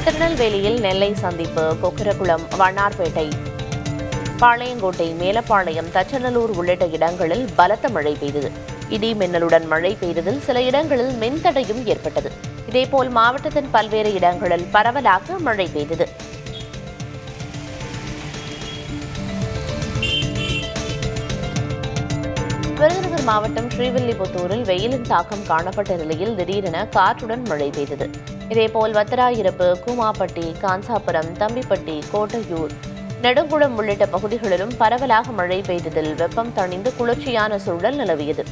திருநெல்வேலியில் நெல்லை சந்திப்பு, கொக்கரகுளம், வண்ணார்பேட்டை, பாளையங்கோட்டை, மேலப்பாளையம், தச்சநல்லூர் உள்ளிட்ட இடங்களில் பலத்த மழை பெய்தது. இடி மின்னலுடன் மழை பெய்ததில் சில இடங்களில் மின்தடையும் ஏற்பட்டது. இதேபோல் மாவட்டத்தின் பல்வேறு இடங்களில் பரவலாக மழை பெய்தது. விருதுநகர் மாவட்டம் ஸ்ரீவில்லிபுத்தூரில் வெயிலின் தாக்கம் காணப்பட்ட நிலையில் திடீரென காற்றுடன் மழை பெய்தது. இதேபோல் வத்திராயிருப்பு, கூமாப்பட்டி, காஞ்சாபுரம், தம்பிப்பட்டி, கோட்டையூர், நெடுங்குளம் உள்ளிட்ட பகுதிகளிலும் பரவலாக மழை பெய்ததில் வெப்பம் தணிந்து குளிர்ச்சியான சூழல் நிலவியது.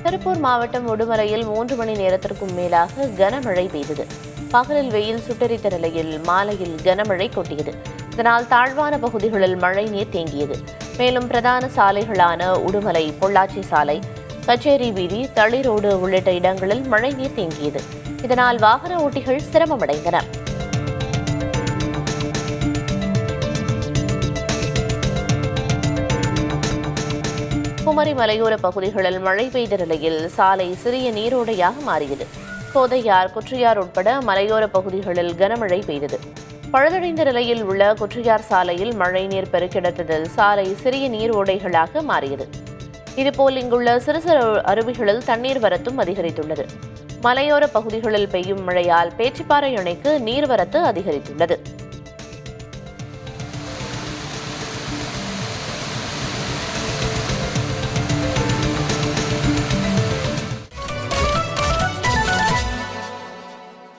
திருப்பூர் மாவட்டம் உடுமலையில் 3 மணி நேரத்திற்கும் மேலாக கனமழை பெய்தது. பகலில் வெயில் சுட்டெரித்த நிலையில் மாலையில் கனமழை கொட்டியது. இதனால் தாழ்வான பகுதிகளில் மழை நீர் தேங்கியது. மேலும் பிரதான சாலைகளான உடுமலை, பொள்ளாச்சி சாலை, கச்சேரி வீதி, தளிரோடு உள்ளிட்ட இடங்களில் மழை நீர் தேங்கியது. இதனால் வாகன ஓட்டிகள் சிரமமடைந்தனர். குமரி மலையோர பகுதிகளில் மழை பெய்த நிலையில் சாலை சிறிய நீரோடையாக மாறியது. கோதையார், குற்றியார் உட்பட மலையோர பகுதிகளில் கனமழை பெய்தது. பழுதடைந்த நிலையில் உள்ள குற்றியார் சாலையில் மழைநீர் பெருக்கெடுத்ததில் சாலை சிறிய நீரோடைகளாக மாறியது. இதுபோல் இங்குள்ள சிறு சிறு அருவிகளில் தண்ணீர் வரத்தும் அதிகரித்துள்ளது. மலையோர பகுதிகளில் பெய்யும் மழையால் பேச்சிப்பாறை அணைக்கு நீர்வரத்து அதிகரித்துள்ளது.